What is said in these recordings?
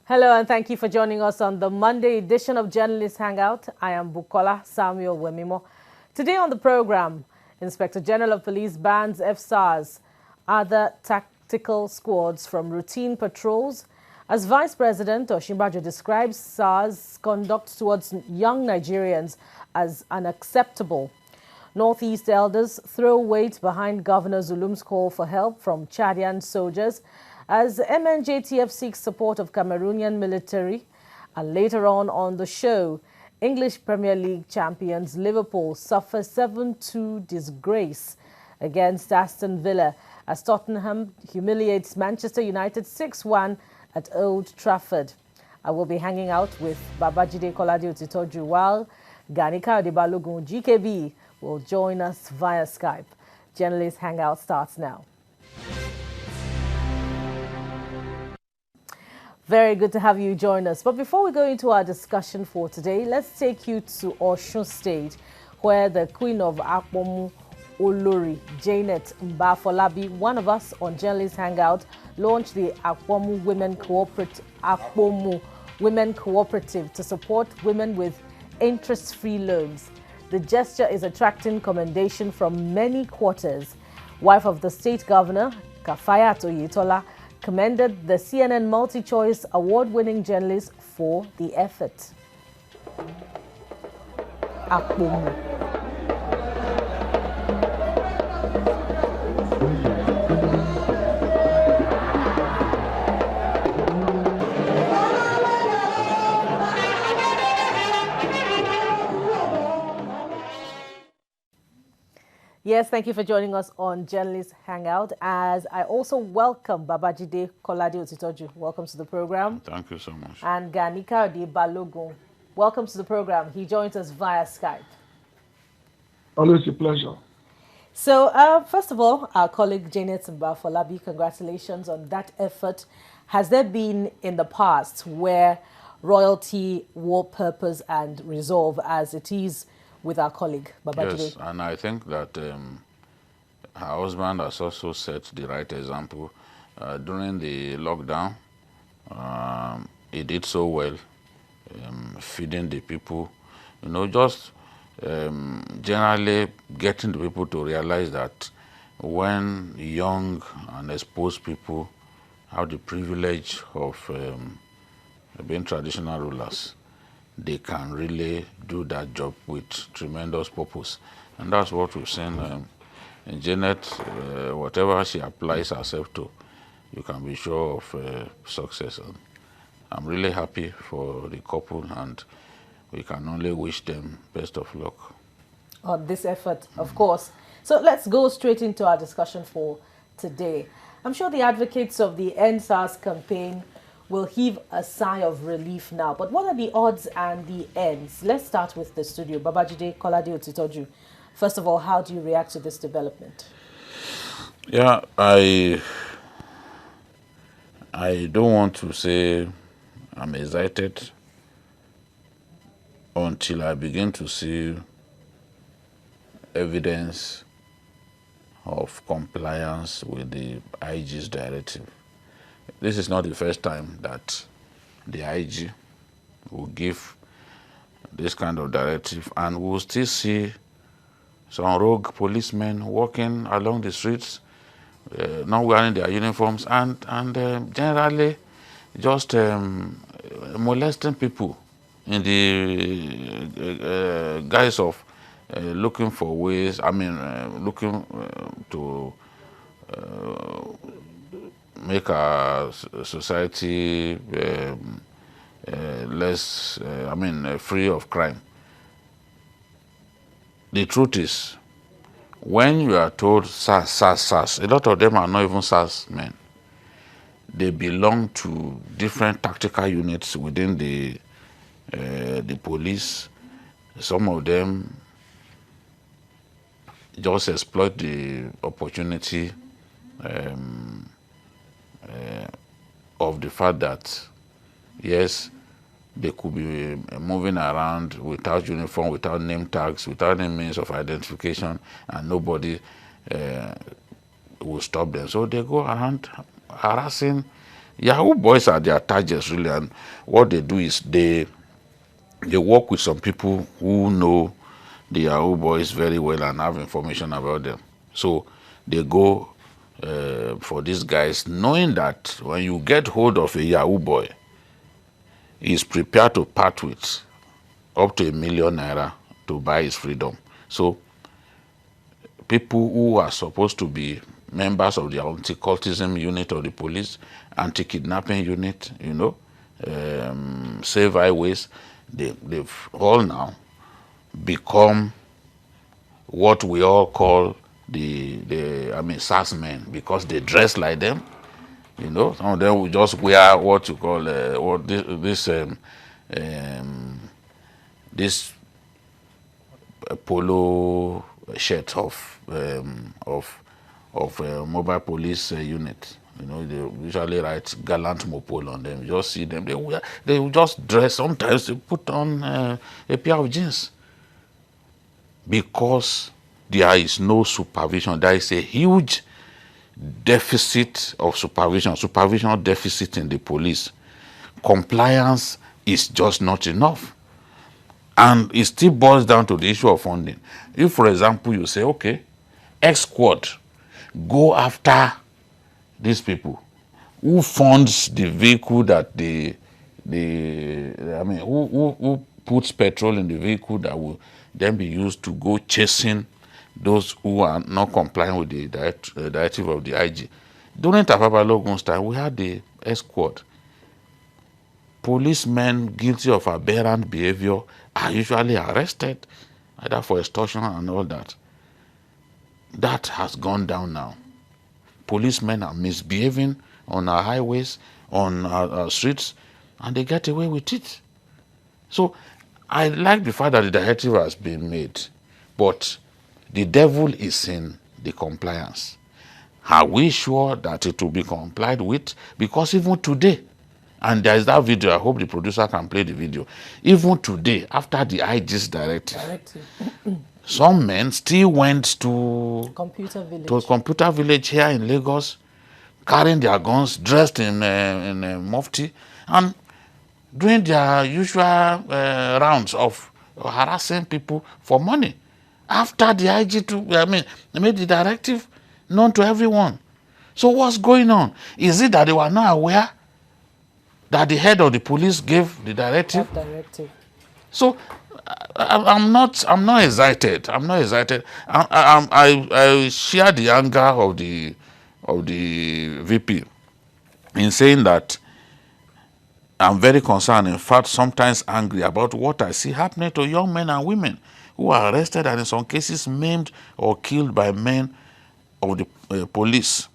Hello and thank you for joining us on the Monday edition of Journalist Hangout. I am Bukola Samuel Wemimo. Today on the program, Inspector General of Police bans FSARS, other tactical squads from routine patrols, as Vice President Osinbajo describes SARS conduct towards young Nigerians as unacceptable. Northeast elders throw weight behind Governor Zulum's call for help from Chadian soldiers as MNJTF seeks support of Cameroonian military. And later on the show, English Premier League champions Liverpool suffer 7-2 disgrace against Aston Villa as Tottenham humiliates Manchester United 6-1 at Old Trafford. I will be hanging out with Babajide Kolade-Otitoju while Gani Kayode-Balogun, GKB, will join us via Skype. Journalist Hangout starts now. Very good to have you join us. But before we go into our discussion for today, let's take you to Osun State, where the Queen of Akpomu, Olori Janet Abah-Labi, one of us on Journalist Hangout, launched the Akpomu Women Cooperative to support women with interest-free loans. The gesture is attracting commendation from many quarters. Wife of the state governor, Kayode-Balogun, commended the CNN Multi-Choice award-winning journalist for the effort. Akpomu. Yes, thank you for joining us on Journalist Hangout, as I also welcome Babajide Kolade-Otitoju. Welcome to the program. Thank you so much. And Gani Kayode-Balogun. Welcome to the program. He joins us via Skype. Always a pleasure. So, first of all, our colleague Janet Abah-Labi, congratulations on that effort. Has there been in the past where royalty wore purpose and resolve as it is with our colleague, Babajide? Yes, and I think that her husband has also set the right example. During the lockdown, he did so well, feeding the people, just generally getting the people to realize that when young and exposed people have the privilege of being traditional rulers, they can really do that job with tremendous purpose. And that's what we've seen in Janet. Whatever she applies herself to, you can be sure of success. And I'm really happy for the couple, and we can only wish them best of luck on this effort, of course. So let's go straight into our discussion for today. I'm sure the advocates of the End SARS campaign will heave a sigh of relief now. But what are the odds and the ends? Let's start with the studio. Babajide Kolade-Otitoju. First of all, how do you react to this development? Yeah, I don't want to say I'm excited until I begin to see evidence of compliance with the IG's directive. This is not the first time that the IG will give this kind of directive, and we'll still see some rogue policemen walking along the streets, not wearing their uniforms, and generally just molesting people in the guise of looking for ways, looking to make our society less, free of crime. The truth is, when you are told SARS, SARS, SARS, a lot of them are not even SARS men. They belong to different tactical units within the police. Some of them just exploit the opportunity of the fact that, yes, they could be moving around without uniform, without name tags, without any means of identification, and nobody will stop them. So they go around harassing Yahoo boys are their targets really, and what they do is they work with some people who know the Yahoo boys very well and have information about them. So they go for these guys, knowing that when you get hold of a Yahoo boy, he's prepared to part with up to ₦1,000,000 to buy his freedom. So people who are supposed to be members of the anti-cultism unit of the police, anti-kidnapping unit, Save Highways, they've all now become what we all call the SARS men, because they dress like them. Some of them will just wear what you call this polo shirt of mobile police unit. They usually write gallant mopol on them. You just see them. They will just dress. Sometimes they put on a pair of jeans, because there is no supervision. There is a huge deficit of supervision deficit in the police. Compliance is just not enough. And it still boils down to the issue of funding. If, for example, you say, okay, X squad, go after these people. Who funds the vehicle that who puts petrol in the vehicle that will then be used to go chasing those who are not complying with the directive of the IG? During Abah-Balogun's time, we had the X squad. Policemen guilty of aberrant behavior are usually arrested, either for extortion and all that. That has gone down now. Policemen are misbehaving on our highways, on our streets, and they get away with it. So I like the fact that the directive has been made, but the devil is in the compliance. Are we sure that it will be complied with? Because even today, and there is that video, I hope the producer can play the video. Even today, after the IG's directive, some men still went to a computer village here in Lagos, carrying their guns, dressed in mufti, and doing their usual rounds of harassing people for money. After the IG made the directive known to everyone. So what's going on? Is it that they were not aware that the head of the police gave the directive? So I'm not excited. I'm not excited. I share the anger of the VP in saying that I'm very concerned, in fact, sometimes angry about what I see happening to young men and women who are arrested and in some cases maimed or killed by men of the police.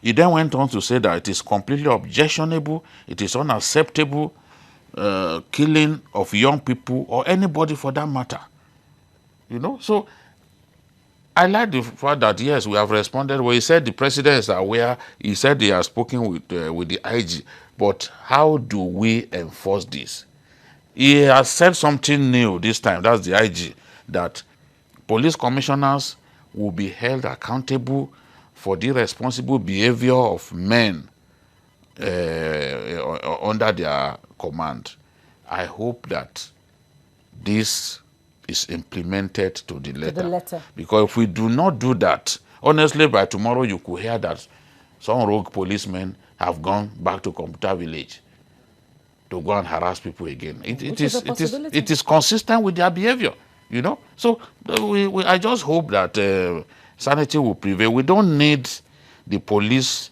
He then went on to say that it is completely objectionable, it is unacceptable, killing of young people or anybody for that matter. So I like the fact that, yes, we have responded. Well, he said the president is aware. He said he has spoken with the IG. But how do we enforce this? He has said something new this time, that's the IG, that police commissioners will be held accountable for the irresponsible behavior of men under their command. I hope that this is implemented to the letter. Because if we do not do that, honestly, by tomorrow you could hear that some rogue policemen have gone back to computer village to go and harass people again. It is consistent with their behavior, So I just hope that sanity will prevail. We don't need the police,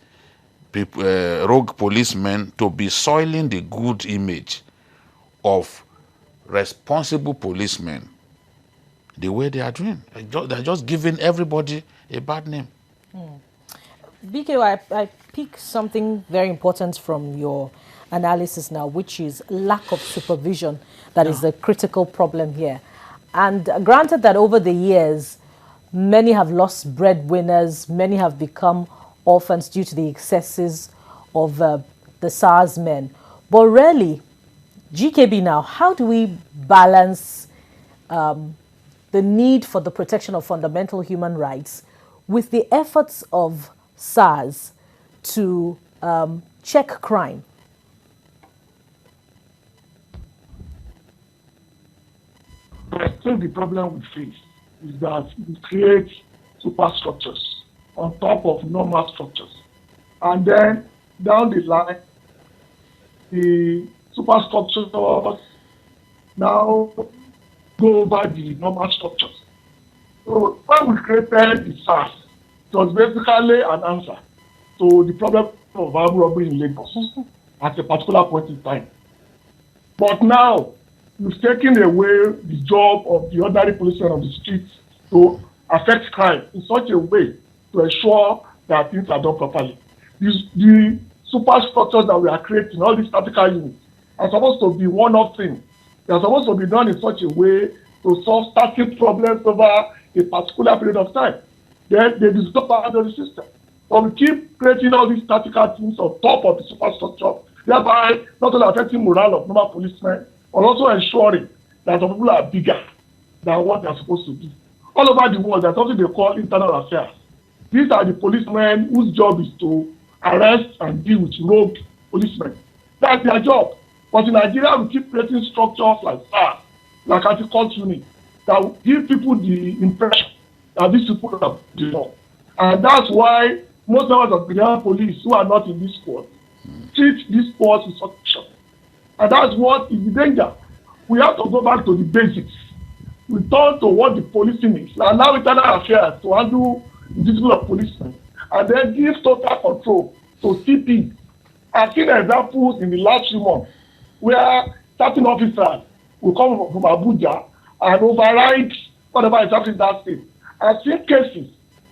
rogue policemen, to be soiling the good image of responsible policemen the way they are doing. They're just giving everybody a bad name. BK, I pick something very important from your analysis now, which is lack of supervision. That is the critical problem here. And granted that over the years, many have lost breadwinners, many have become orphans due to the excesses of the SARS men. But really, GKB now, how do we balance the need for the protection of fundamental human rights with the efforts of SARS to check crime? I think the problem we face is that we create superstructures on top of normal structures. And then down the line, the superstructures now go over the normal structures. So when we created the SARS, it was basically an answer to the problem of armed robbery in Lagos at a particular point in time. But now, you've taken away the job of the ordinary policemen on the streets to affect crime in such a way to ensure that things are done properly. The superstructures that we are creating, all these tactical units, are supposed to be one-off things. They are supposed to be done in such a way to solve static problems over a particular period of time. Then they disturb part of the system. But we keep creating all these tactical things on top of the superstructure, thereby not only affecting morale of normal policemen, but also ensuring that some people are bigger than what they are supposed to be. All over the world, there's something they call internal affairs. These are the policemen whose job is to arrest and deal with rogue policemen. That's their job. But in Nigeria, we keep creating structures like SARS, like anti-cult unit, that will give people the impression that these people are the law. And that's why most members of the Nigerian police who are not in this squad treat this squad with suspicion. And that's what is the danger. We have to go back to the basics. Return to what the policing is. Allow internal affairs to handle the discipline of policemen. And then give total control to CP. I've seen examples in the last few months where certain officers will come from Abuja and override whatever is happening in that state. I've seen cases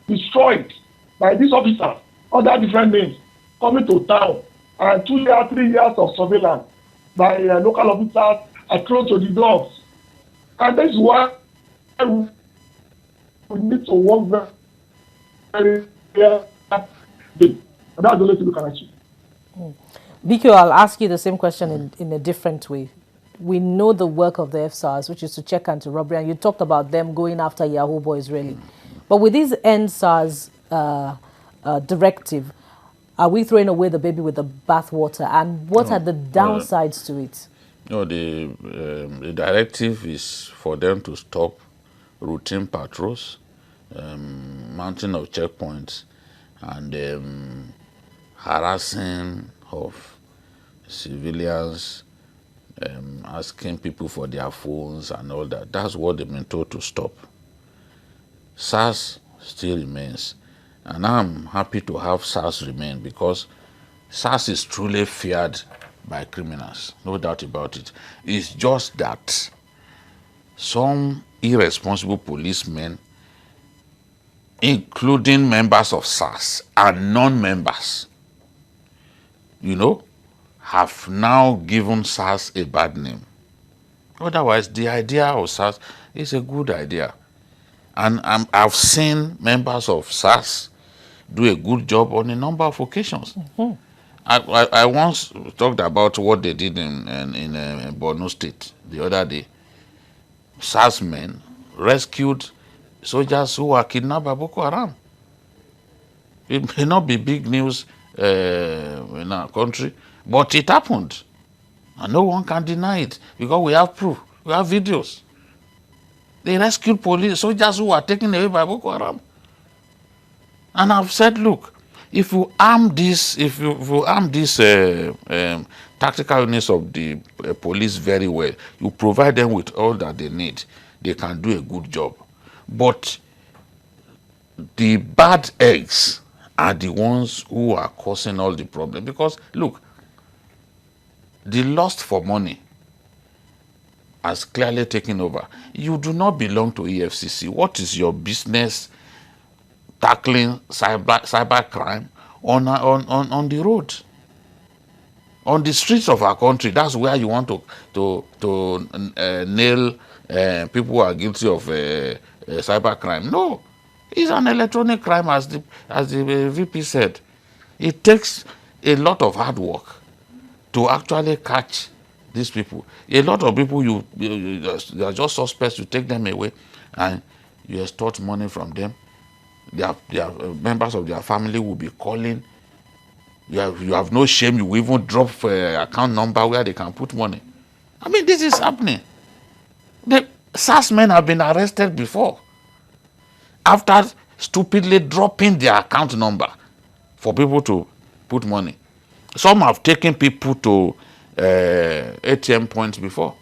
destroyed by these officers under different names coming to town, and 2 years, 3 years of surveillance by local officers are thrown to the dogs. And this is why we need to work very clearly. And that's the only thing we can achieve. BQ, I'll ask you the same question in a different way. We know the work of the FSARS, which is to check anti-robbery, and you talked about them going after Yahoo boys, really. But with this SARS directive, are we throwing away the baby with the bathwater? And what are the downsides to it? No, the directive is for them to stop routine patrols, mounting of checkpoints, and harassing of civilians, asking people for their phones and all that. That's what they've been told to stop. SARS still remains, and I'm happy to have SARS remain, because SARS is truly feared by criminals, no doubt about it. It's just that some irresponsible policemen, including members of SARS and non-members, have now given SARS a bad name. Otherwise, the idea of SARS is a good idea. And I've seen members of SARS do a good job on a number of occasions. I once talked about what they did in Borno State the other day. SARS men rescued soldiers who were kidnapped by Boko Haram. It may not be big news in our country, but it happened. And no one can deny it, because we have proof, we have videos. They rescued soldiers who were taken away by Boko Haram. And I've said, look, if you arm these tactical units of the police very well, you provide them with all that they need, they can do a good job. But the bad eggs are the ones who are causing all the problem. Because, look, the lust for money has clearly taken over. You do not belong to EFCC. What is your business tackling cyber crime on the road, on the streets of our country? That's where you want to nail people who are guilty of cyber crime. No, it's an electronic crime, as the VP said. It takes a lot of hard work to actually catch these people. A lot of people, you are just suspects, you take them away and you extort money from them. Their members of their family will be calling You have no shame. You even drop account number where they can put money. I mean, this is happening. The SARS men have been arrested before after stupidly dropping their account number for people to put money. Some have taken people to ATM points before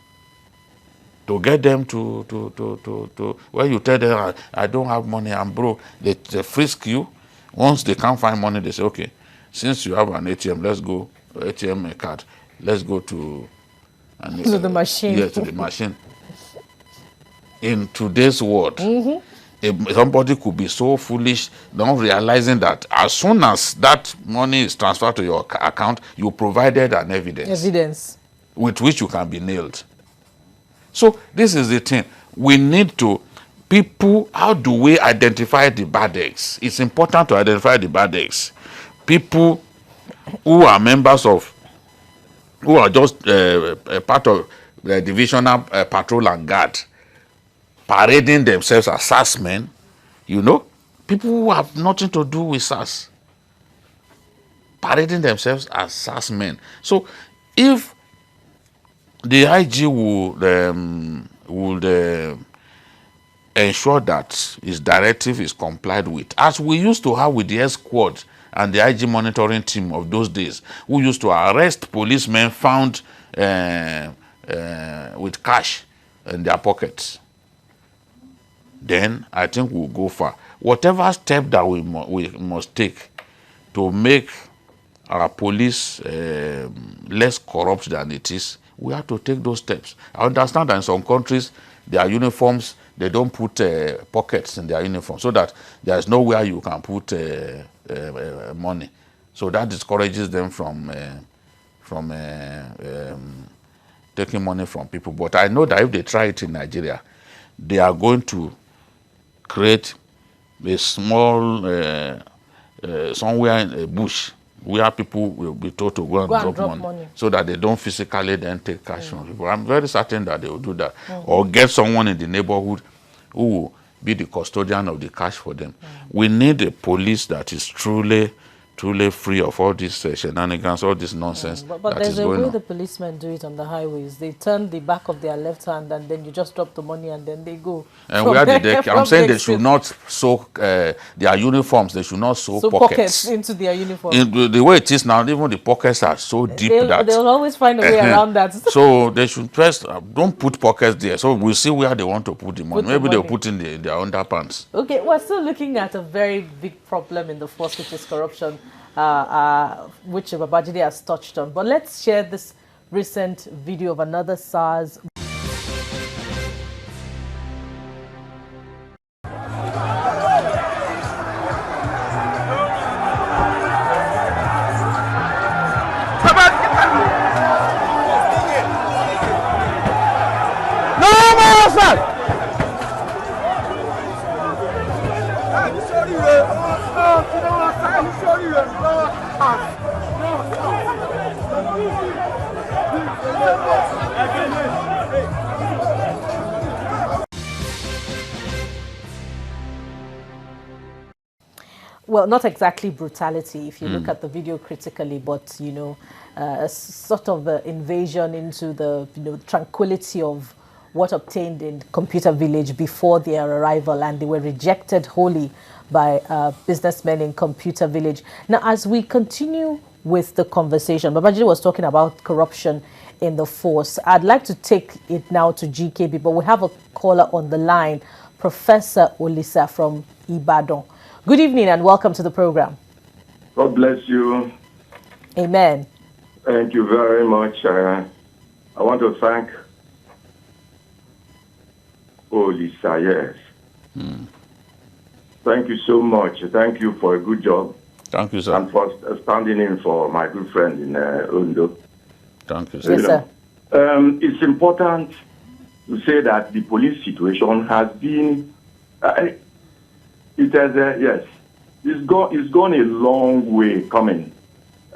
to get them to where you tell them, I don't have money, I'm broke. They frisk you. Once they can't find money, they say, okay, since you have an ATM, let's go, ATM card, let's go to the machine. Yeah, to the machine. In today's world, somebody could be so foolish, not realizing that as soon as that money is transferred to your account, you provided an evidence with which you can be nailed. So this is the thing. We need to, people, how do we identify the bad eggs? It's important to identify the bad eggs. People who are members of, who are just a part of the divisional patrol and guard, parading themselves as SARS men, you know, people who have nothing to do with SARS, parading themselves as SARS men. So if the IG would ensure that his directive is complied with, as we used to have with the S-Squad and the IG monitoring team of those days, who used to arrest policemen found with cash in their pockets, then I think we'll go far. Whatever step that we must take to make our police less corrupt than it is, we have to take those steps. I understand that in some countries, their uniforms, they don't put pockets in their uniform, so that there's nowhere you can put money. So that discourages them from taking money from people. But I know that if they try it in Nigeria, they are going to create a small somewhere in a bush where people will be told to go and drop money so that they don't physically then take cash from people. I'm very certain that they will do that. Or get someone in the neighborhood who will be the custodian of the cash for them. We need a police that is truly free of all these shenanigans, all this nonsense. But there's a way the policemen do it on the highways. They turn the back of their left hand and then you just drop the money and then they go. And where did they? I'm saying they should not soak their uniforms. They should not sew pockets into their uniform. The way it is now, even the pockets are so deep that they'll always find a way around that. So they should first don't put pockets there. So we'll see where they want to put the money. Maybe they'll put in their underpants. Okay, we're still looking at a very big problem in the force, which is corruption. Which Babajide has touched on. But let's share this recent video of another SARS. Well, not exactly brutality if you look at the video critically, but, you know, a sort of invasion into the, you know, tranquility of what obtained in Computer Village before their arrival, and they were rejected wholly by businessmen in Computer Village. Now, as we continue with the conversation, Babajide was talking about corruption in the force. I'd like to take it now to GKB, but we have a caller on the line, Professor Olisa from Ibadan. Good evening and welcome to the program. God bless you. Amen. Thank you very much. I want to thank Olisa, yes. Thank you so much. Thank you for a good job. Thank you, sir. And for standing in for my good friend in Ondo. Thank you, sir. Yes, sir. It's important to say that the police situation has been... yes, it's gone a long way coming.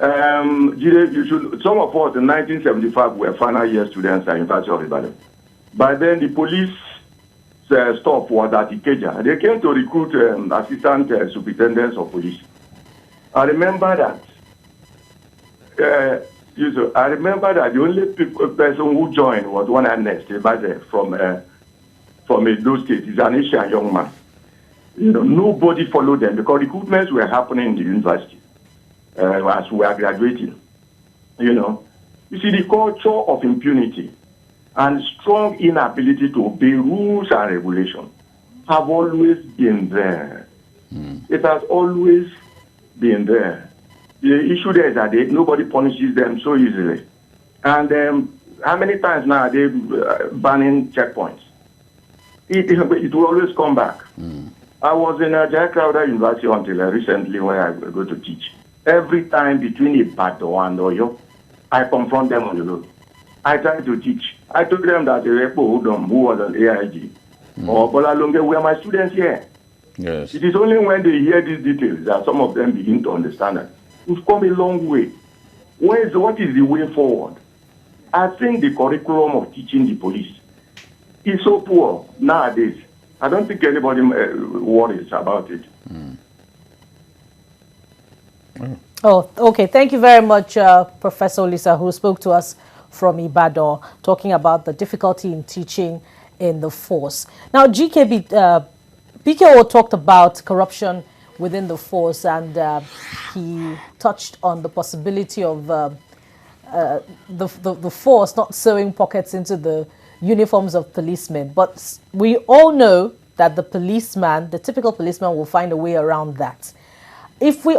You should, some of us in 1975 were final year students at University of Ibadan. By then, the police staff was at Ikeja. They came to recruit assistant superintendents of police. I remember that I remember that the only person who joined was one analyst from Edo State. He's an Asian young man. Nobody followed them because recruitments were happening in the university as we are graduating. You see, the culture of impunity and strong inability to obey rules and regulations have always been there. It has always been there. The issue there is that nobody punishes them so easily. And how many times now are they banning checkpoints? It will always come back. I was in Crowther University until recently when I go to teach. Every time between Ibadan and Oyo, I confront them on the road. I try to teach. I told them that the Repo Udom, who was an AIG, or Bolalonge, were my students here. Yes. It is only when they hear these details that some of them begin to understand that we've come a long way. What is the way forward? I think the curriculum of teaching the police is so poor nowadays. I don't think anybody worries about it. Oh, okay. Thank you very much, Professor Lisa, who spoke to us from Ibadan, talking about the difficulty in teaching in the force. Now, PKO talked about corruption within the force, and he touched on the possibility of the force not sewing pockets into the uniforms of policemen. But we all know that the typical policeman will find a way around that. If we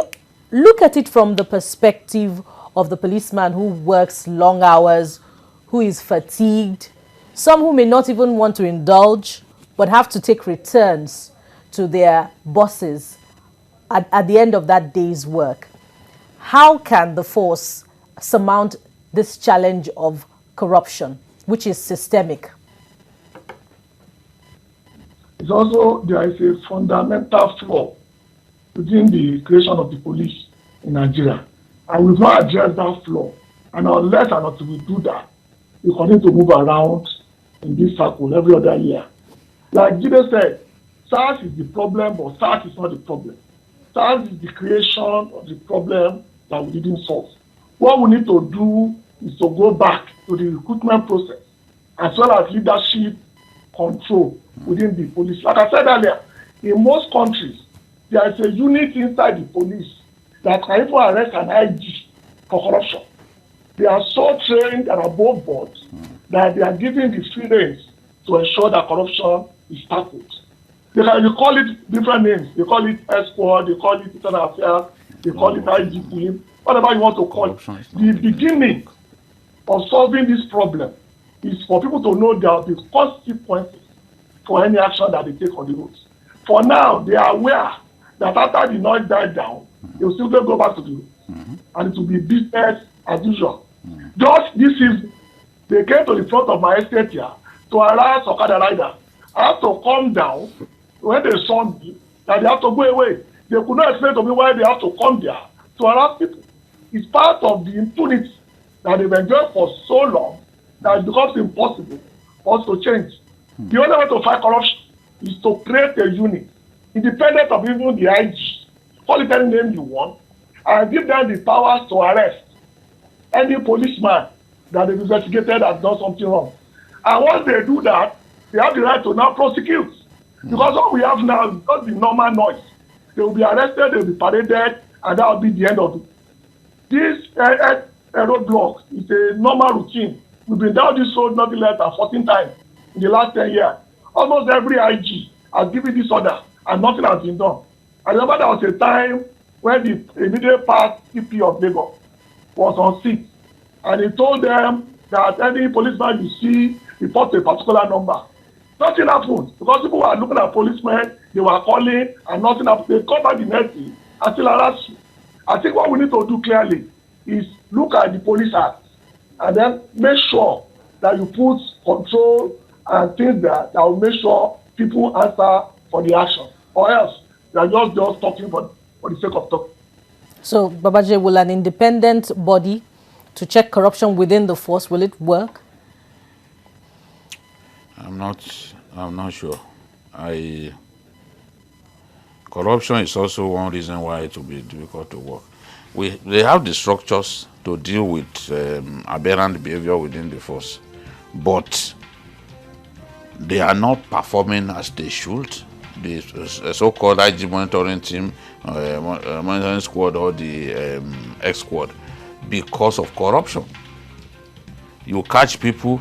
look at it from the perspective of the policeman who works long hours, who is fatigued, some who may not even want to indulge, but have to take returns to their bosses at the end of that day's work, how can the force surmount this challenge of corruption, which is systemic? It's also, there is a fundamental flaw within the creation of the police in Nigeria. And we've not addressed that flaw. And unless and until we do that, we continue to move around in this circle every other year. Like Jide said, SARS is the problem, but SARS is not the problem. SARS is the creation of the problem that we didn't solve. What we need to do is to go back to the recruitment process as well as leadership control within the police. Like I said earlier, in most countries, there is a unit inside the police that can even arrest an IG for corruption. They are so trained and above board that they are given the free reins to ensure that corruption is tackled. You call it different names. They call it S-Squad, they call it Internal Affairs, they call it IG team, whatever you want to call it. The beginning of solving this problem is for people to know there will be consequences for any action that they take on the roads. For now, they are aware that after the noise died down, they will still go back to the roads. And it will be business as usual. Just this evening, they came to the front of my estate here to harass Okada riders. I have to come down when they saw me that they have to go away. They could not explain to me why they have to come there to harass people. It's part of the impunity that they've enjoyed for so long that it becomes impossible for us to change. The only way to fight corruption is to create a unit, independent of even the IG, call it any name you want, and give them the powers to arrest any policeman that they've investigated has done something wrong. And once they do that, they have the right to now prosecute. Because what we have now is not the normal noise. They will be arrested, they will be paraded, and that will be the end of it. This roadblock is a normal routine. We've been down this road nothing less than 14 times in the last 10 years. Almost every IG has given this order, and nothing has been done. I remember there was a time when the immediate past CP of Lagos was on seat, and he told them that any policeman you see report to a particular number. Nothing happened because people were looking at policemen, they were calling, and nothing happened. They come back the next day and still harass you. I think what we need to do clearly is look at the police act and then make sure that you put control and things that will make sure people answer for the action. Or else they are just talking for the sake of talking. So, Babajide, will an independent body to check corruption within the force, will it work? I'm not sure. Corruption is also one reason why it will be difficult to work. they have the structures to deal with aberrant behavior within the force, but they are not performing as they should. The so-called IG monitoring team, monitoring squad, or the X squad, because of corruption. You catch people,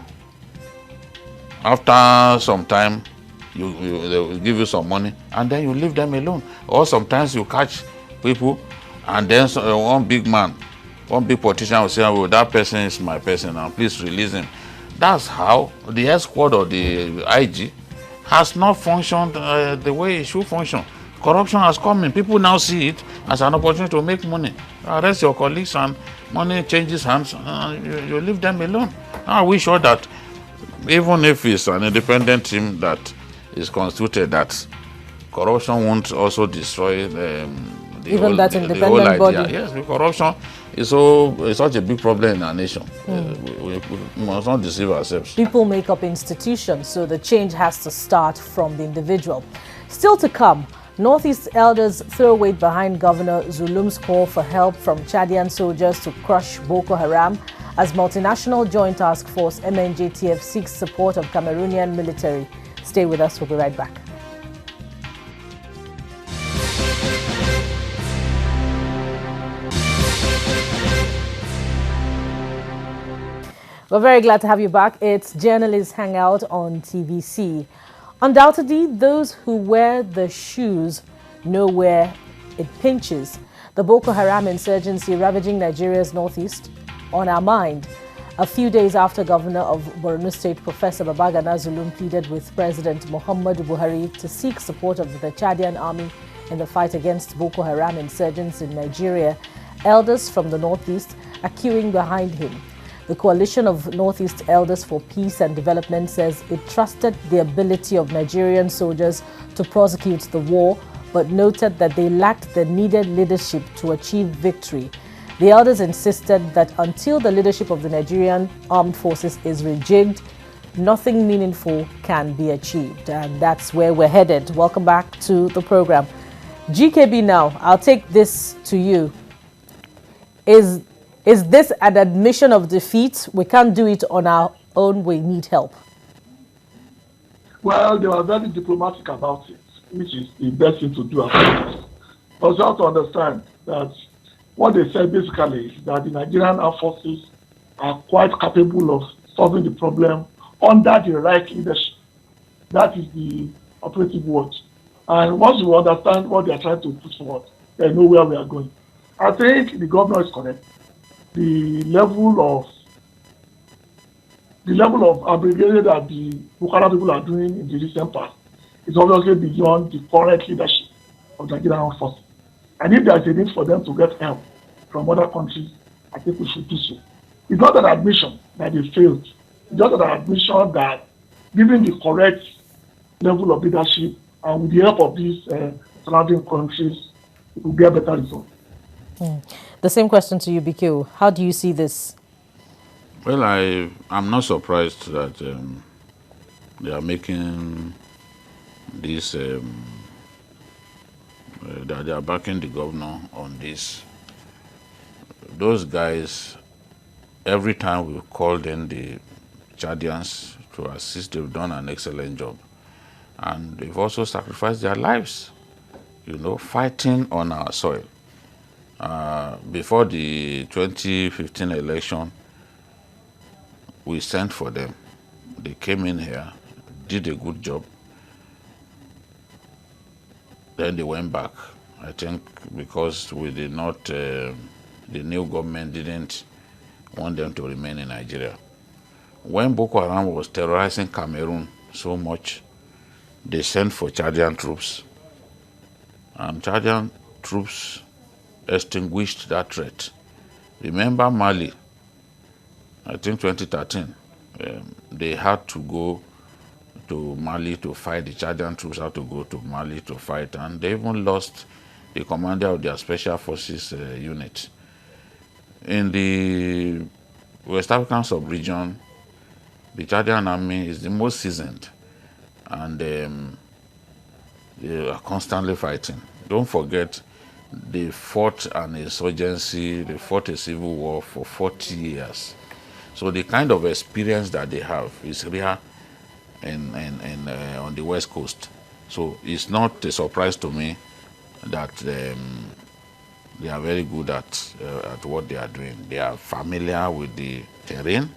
after some time, they will give you some money, and then you leave them alone. Or sometimes you catch people, and then one big man, one big politician will say, "Oh, that person is my person, and please release him." That's how the S squad or the IG has not functioned the way it should function. Corruption has come in. People now see it as an opportunity to make money. Arrest your colleagues and money changes hands, you leave them alone. Are we sure that even if it's an independent team that is constituted, that corruption won't also destroy the even that independent whole idea? body? Yes, because corruption is such a big problem in our nation. We must not deceive ourselves. People make up institutions, so the change has to start from the individual. Still to come, Northeast elders throw weight behind Governor Zulum's call for help from Chadian soldiers to crush Boko Haram as multinational joint task force MNJTF seeks support of Cameroonian military. Stay with us, we'll be right back. We're very glad to have you back. It's Journalists Hangout on TVC. Undoubtedly, those who wear the shoes know where it pinches. The Boko Haram insurgency ravaging Nigeria's northeast on our mind. A few days after Governor of Borno State, Professor Babajide Zulum, pleaded with President Muhammadu Buhari to seek support of the Chadian army in the fight against Boko Haram insurgents in Nigeria, elders from the northeast are queuing behind him. The Coalition of Northeast Elders for Peace and Development says it trusted the ability of Nigerian soldiers to prosecute the war, but noted that they lacked the needed leadership to achieve victory. The elders insisted that until the leadership of the Nigerian armed forces is rejigged, nothing meaningful can be achieved. And that's where we're headed. Welcome back to the program. GKB now, I'll take this to you. Is this an admission of defeat? We can't do it on our own. We need help. Well, they were very diplomatic about it, which is the best thing to do. Also, you have to understand that what they said basically is that the Nigerian armed forces are quite capable of solving the problem under the right leadership. That is the operative word. And once you understand what they are trying to put forward, they know where we are going. I think the governor is correct. The level of abrogation that the Boko Haram people are doing in the recent past is obviously beyond the current leadership of the Nigerian armed forces. And if there is a need for them to get help from other countries, I think we should do so. It's not an admission that they failed. It's just an admission that given the correct level of leadership and with the help of these surrounding countries, it will get better results. The same question to you, BQ. How do you see this? Well, I'm not surprised that they are making this, that they are backing the governor on this. Those guys, every time we called in the Chadians to assist, they've done an excellent job. And they've also sacrificed their lives, fighting on our soil. Before the 2015 election, we sent for them. They came in here, did a good job. Then they went back. I think because we did not, the new government didn't want them to remain in Nigeria. When Boko Haram was terrorizing Cameroon so much, they sent for Chadian troops. And Chadian troops extinguished that threat. Remember Mali, I think 2013, they had to go to Mali to fight. The Chadian troops had to go to Mali to fight, and they even lost the commander of their special forces unit. In the West African sub-region, the Chadian army is the most seasoned, and they are constantly fighting. Don't forget, they fought an insurgency, they fought a civil war for 40 years. So the kind of experience that they have is rare on the West Coast. So it's not a surprise to me that they are very good at what they are doing. They are familiar with the terrain,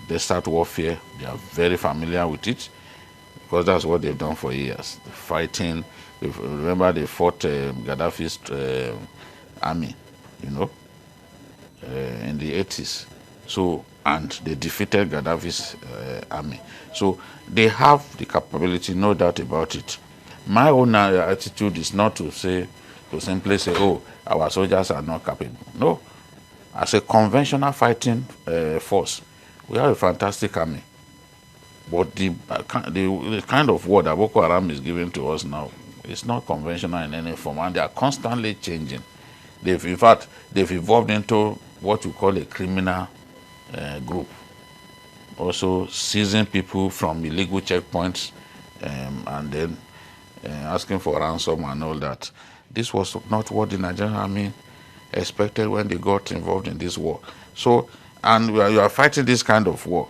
desert warfare. They are very familiar with it because that's what they've done for years. Fighting. Remember, they fought Gaddafi's army, in the 80s. So, and they defeated Gaddafi's army. So they have the capability, no doubt about it. My own attitude is not to simply say, oh, our soldiers are not capable. No. As a conventional fighting force, we have a fantastic army. But the kind of war that Boko Haram is giving to us now is not conventional in any form, and they are constantly changing. In fact, they've evolved into what we call a criminal group. Also seizing people from illegal checkpoints and then asking for ransom and all that. This was not what the Nigerian army expected when they got involved in this war. So, and you are fighting this kind of war.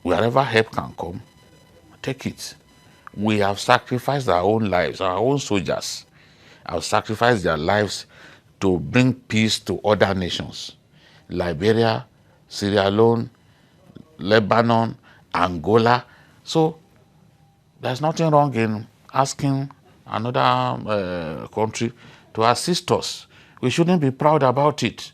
Wherever help can come, take it. We have sacrificed our own lives, our own soldiers have sacrificed their lives to bring peace to other nations. Liberia, Sierra Leone, Lebanon, Angola. So there's nothing wrong in asking another country to assist us. We shouldn't be proud about it.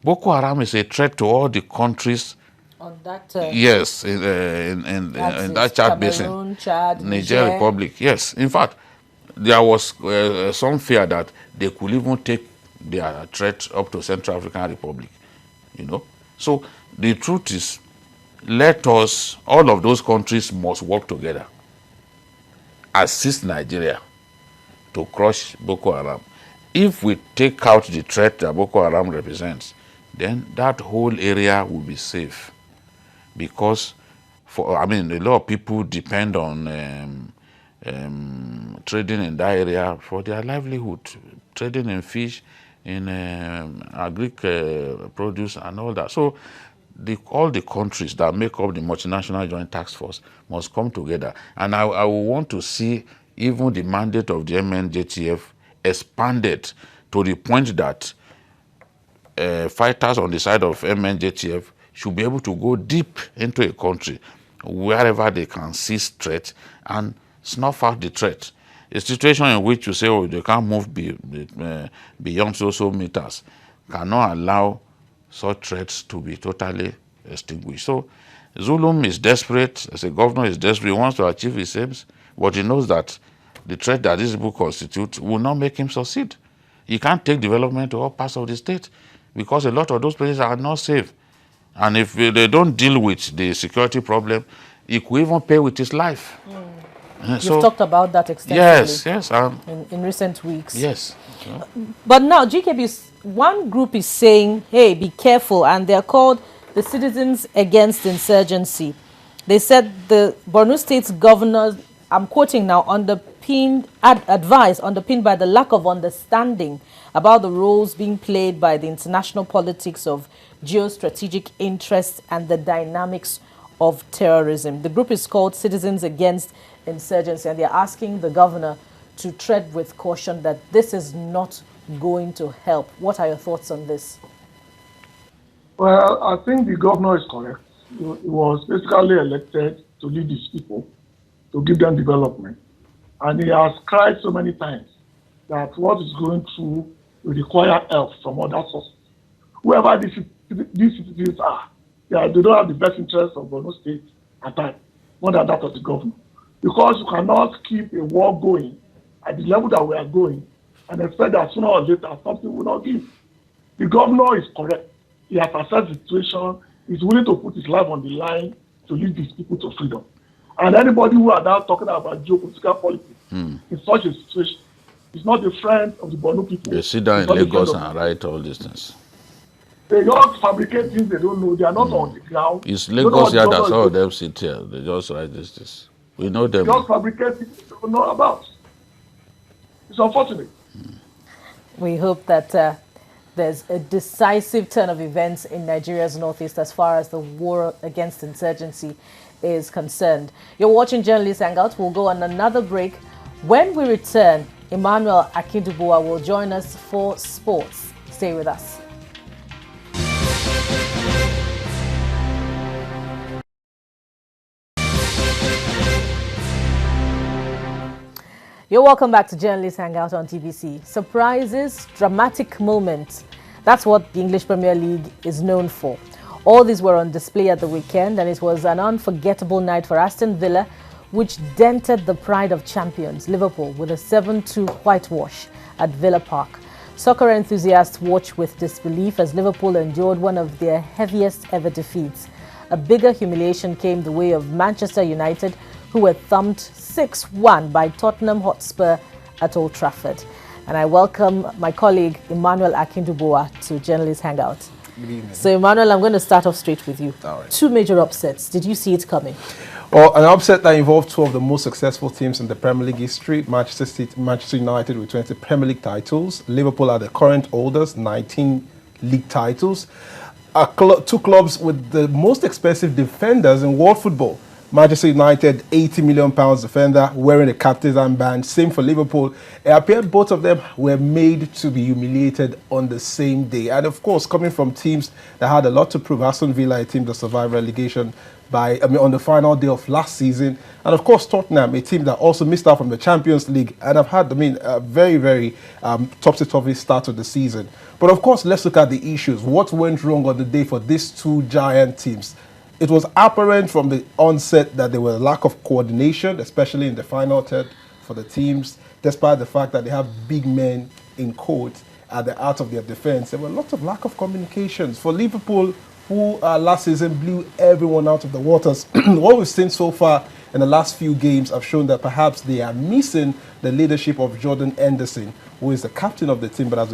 Boko Haram is a threat to all the countries. On that, yes, in that Chad basin, Chad, Niger Republic. Yes, in fact, there was some fear that they could even take their threat up to Central African Republic. So the truth is, all of those countries must work together, assist Nigeria to crush Boko Haram. If we take out the threat that Boko Haram represents, then that whole area will be safe. Because, a lot of people depend on trading in that area for their livelihood, trading in fish, in agric produce and all that. So all the countries that make up the multinational joint task force must come together. And I will want to see even the mandate of the MNJTF expanded to the point that fighters on the side of MNJTF should be able to go deep into a country wherever they can seize threat and snuff out the threat. A situation in which you say, oh, they can't move beyond so meters cannot allow such threats to be totally extinguished. So Zulum is desperate, as a governor is desperate, he wants to achieve his aims, but he knows that the threat that these people constitute will not make him succeed. He can't take development to all parts of the state because a lot of those places are not safe. And if they don't deal with the security problem, he could even pay with his life. You've talked about that extensively. Yes. In recent weeks. Yes. But now, one group is saying, hey, be careful, and they're called the Citizens Against Insurgency. They said the Borno State's governor, I'm quoting now, advice underpinned by the lack of understanding about the roles being played by the international politics of geostrategic interests and the dynamics of terrorism. The group is called Citizens Against Insurgency, and they're asking the governor to tread with caution that this is not going to help. What are your thoughts on this? Well, I think the governor is correct. He was basically elected to lead his people, to give them development. And he has cried so many times that what is going through will require help from other sources. Whoever these citizens are, they don't have the best interest of Borno State at that, more than that of the governor. Because you cannot keep a war going at the level that we are going and expect that sooner or later something will not give. The governor is correct. He has assessed the situation. He's willing to put his life on the line to lead these people to freedom. And anybody who are now talking about geopolitical politics in such a situation is not a friend of the Borno people. They sit down in Lagos and write all these things. They just fabricate things they don't know. They are not on the ground. It's Lagos here that some of them sit here. They just write this. We know them. They just fabricate things they don't know about. It's unfortunate. We hope that there's a decisive turn of events in Nigeria's northeast as far as the war against insurgency is concerned. You're watching Journalist Hangout. We'll go on another break. When we return, Emmanuel Akindubuwa will join us for sports. Stay with us. You're welcome back to Journalist Hangout on TVC. Surprises, dramatic moments. That's what the English Premier League is known for. All these were on display at the weekend, and it was an unforgettable night for Aston Villa, which dented the pride of champions, Liverpool, with a 7-2 whitewash at Villa Park. Soccer enthusiasts watched with disbelief as Liverpool endured one of their heaviest ever defeats. A bigger humiliation came the way of Manchester United, who were thumped 6-1 by Tottenham Hotspur at Old Trafford. And I welcome my colleague Emmanuel Akindubuwa to Journalist Hangout. Good evening. So Emmanuel, I'm going to start off straight with you. All right. Two major upsets. Did you see it coming? Well, an upset that involved two of the most successful teams in the Premier League history, Manchester United with 20 Premier League titles, Liverpool are the current holders, 19 league titles, two clubs with the most expensive defenders in world football. Manchester United, £80 million defender, wearing a captain's armband. Same for Liverpool. It appeared both of them were made to be humiliated on the same day. And of course, coming from teams that had a lot to prove, Aston Villa, a team that survived relegation on the final day of last season. And of course, Tottenham, a team that also missed out from the Champions League and have had, a very, very topsy-turvy start to the season. But of course, let's look at the issues. What went wrong on the day for these two giant teams? It was apparent from the onset that there was a lack of coordination, especially in the final third for the teams, despite the fact that they have big men in court at the heart of their defense. There were lots of lack of communications. For Liverpool, who last season blew everyone out of the waters, what we've seen so far in the last few games have shown that perhaps they are missing the leadership of Jordan Henderson, who is the captain of the team but has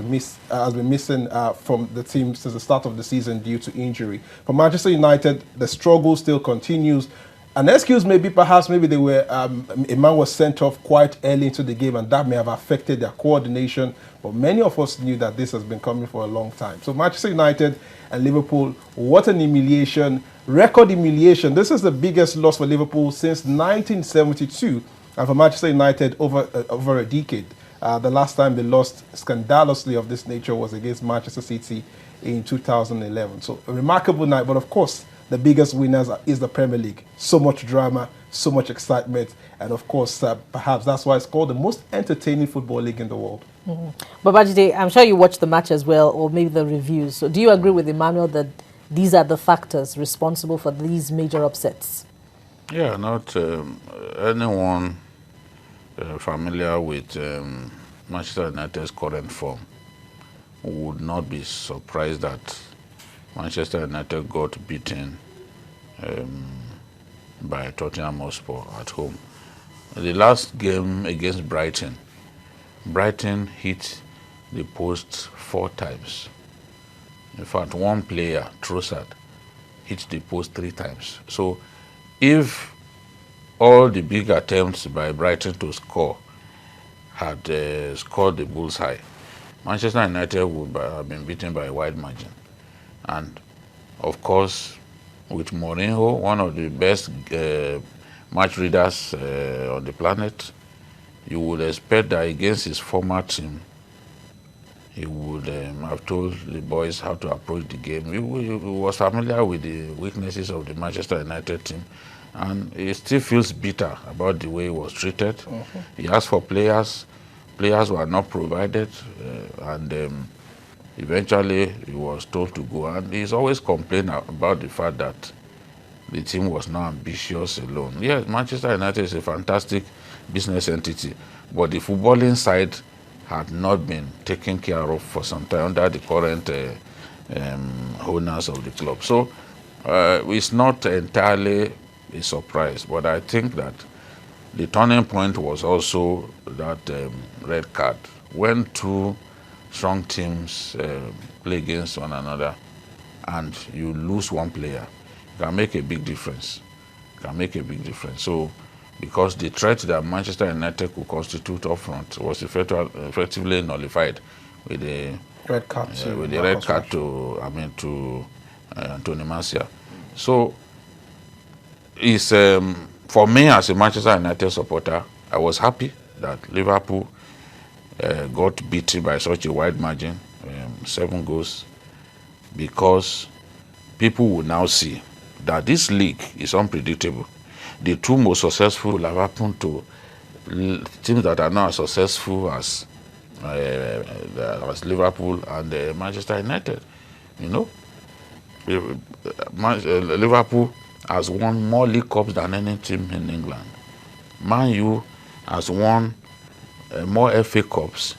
been missing from the team since the start of the season due to injury. For Manchester United, the struggle still continues. An excuse maybe they were, a man was sent off quite early into the game and that may have affected their coordination, but many of us knew that this has been coming for a long time. So Manchester United and Liverpool, what an humiliation, record humiliation. This is the biggest loss for Liverpool since 1972 and for Manchester United over a decade. The last time they lost scandalously of this nature was against Manchester City in 2011. So a remarkable night, but of course, the biggest winners is the Premier League. So much drama, so much excitement, and of course, perhaps that's why it's called the most entertaining football league in the world. Mm-hmm. Babajide, I'm sure you watched the match as well, or maybe the reviews. So do you agree with Emmanuel that these are the factors responsible for these major upsets? Yeah, not anyone familiar with Manchester United's current form would not be surprised that Manchester United got beaten by Tottenham Hotspur at home. The last game against Brighton hit the post 4 times. In fact, one player, Trossard, hit the post 3 times. So if all the big attempts by Brighton to score had scored the bullseye, Manchester United would have been beaten by a wide margin. And of course, with Mourinho, one of the best match readers on the planet, you would expect that against his former team, he would have told the boys how to approach the game. He was familiar with the weaknesses of the Manchester United team, and he still feels bitter about the way he was treated. Mm-hmm. He asked for players were not provided, and eventually he was told to go. And he's always complained about the fact that the team was not ambitious alone. Yes, Manchester United is a fantastic business entity, but the footballing side had not been taken care of for some time under the current owners of the club. So it's not entirely a surprise, but I think that the turning point was also that red card. When two strong teams play against one another and you lose one player, it can make a big difference. So because the threat that Manchester United could constitute up front was effectively nullified with the red card to Anthony Martial. So it's for me as a Manchester United supporter, I was happy that Liverpool got beaten by such a wide margin, 7 goals, because people will now see that this league is unpredictable. The 2 most successful have happened to teams that are not as successful as Liverpool and Manchester United. You know, Liverpool has won more league cups than any team in England. Man U has won more FA Cups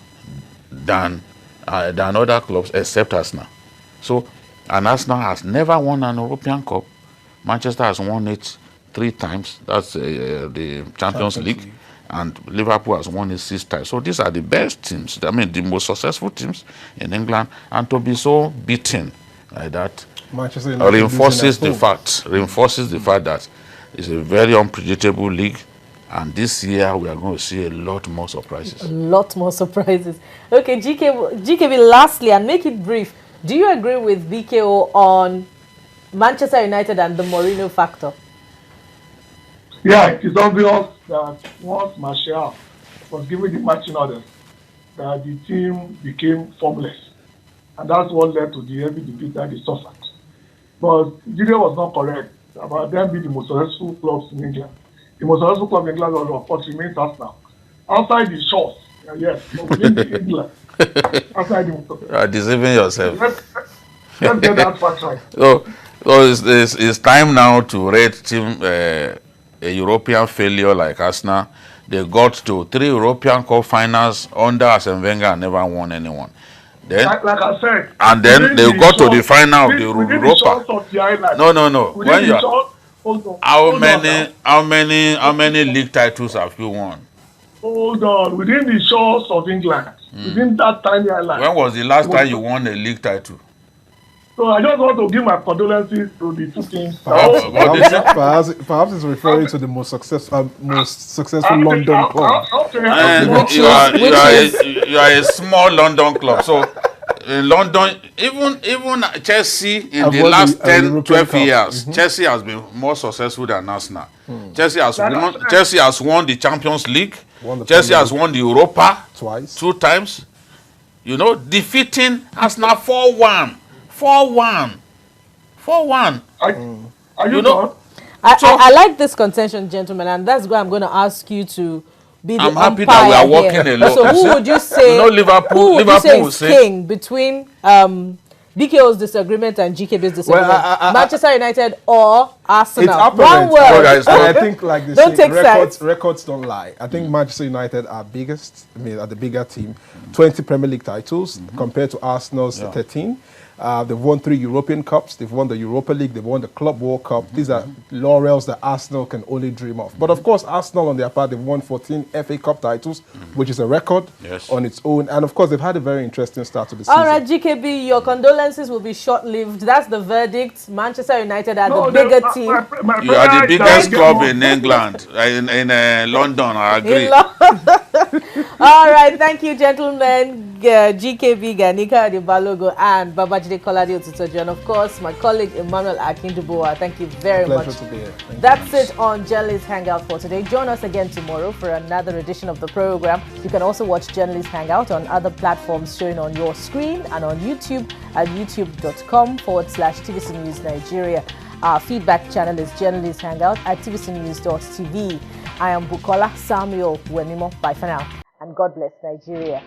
than other clubs except Arsenal. So, and Arsenal has never won an European Cup. Manchester has won it 3 times. That's the Champions League. And Liverpool has won it 6 times. So these are the best teams. I mean, the most successful teams in England. And to be so beaten like that reinforces the fact that it's a very unpredictable league. And this year we are going to see a lot more surprises. A lot more surprises. Okay, GKB, lastly, and make it brief. Do you agree with BKO on Manchester United and the Mourinho factor? Yeah, it is obvious that once Martial was given the matching orders, that the team became formless. And that's what led to the heavy defeat that they suffered. But Jide was not correct about them being the most successful clubs in England. The most successful club in England, of course, remains Arsenal. Outside the shores, yes, but within England, outside the... You are deceiving yourself. Let's get that fact right. So it's time now to rate team a European failure like Arsenal. They got to 3 European Cup finals under Arsene Wenger and never won anyone. Then, like I said, and then they got to the final of the Europa. No. When you are, how many league titles have you won? Hold on. Within the shores of England, within that tiny island. When was the last time you won a league title? So I just want to give my condolences to the 2 teams. Perhaps it's referring to the most successful London club. You are a small London club. So in London, even Chelsea in the last 10, 12 years, Chelsea has been more successful than Arsenal. Chelsea has won the Champions League. Chelsea has won the Europa twice, 2 times. You know, defeating Arsenal 4-1. 4-1. You know, I like this contention, gentlemen, and that's why I'm going to ask you to be the umpire. I'm happy that we are working a lot. So who would you say? Liverpool will say king between BKO's disagreement and GKB's disagreement? Manchester United or Arsenal? It's one word. I think, like they don't say, take records don't lie. I think Manchester United are biggest. I mean, are the bigger team. 20 Premier League titles compared to Arsenal's 13. They've won 3 European Cups. They've won the Europa League. They've won the Club World Cup. These are laurels that Arsenal can only dream of. But of course, Arsenal on their part, they've won 14 FA Cup titles, which is a record on its own. And of course, they've had a very interesting start to the season. All right, GKB, your condolences will be short-lived. That's the verdict. Manchester United are the bigger team. You are the biggest club in England, in London, I agree. All right, thank you, gentlemen. GKB, Gani, Kayode-Balogun, and Babajide Kolade-Otitoju, and of course, my colleague Emmanuel Akindubowa. Thank you very much. Pleasure to be here. That's it on Journalist Hangout for today. Join us again tomorrow for another edition of the program. You can also watch Journalist Hangout on other platforms showing on your screen and on YouTube at youtube.com/TVC News Nigeria. Our feedback channel is Journalist Hangout at tvcnews.tv. I am Bukola Samuel Wemimo. Bye for now, and God bless Nigeria.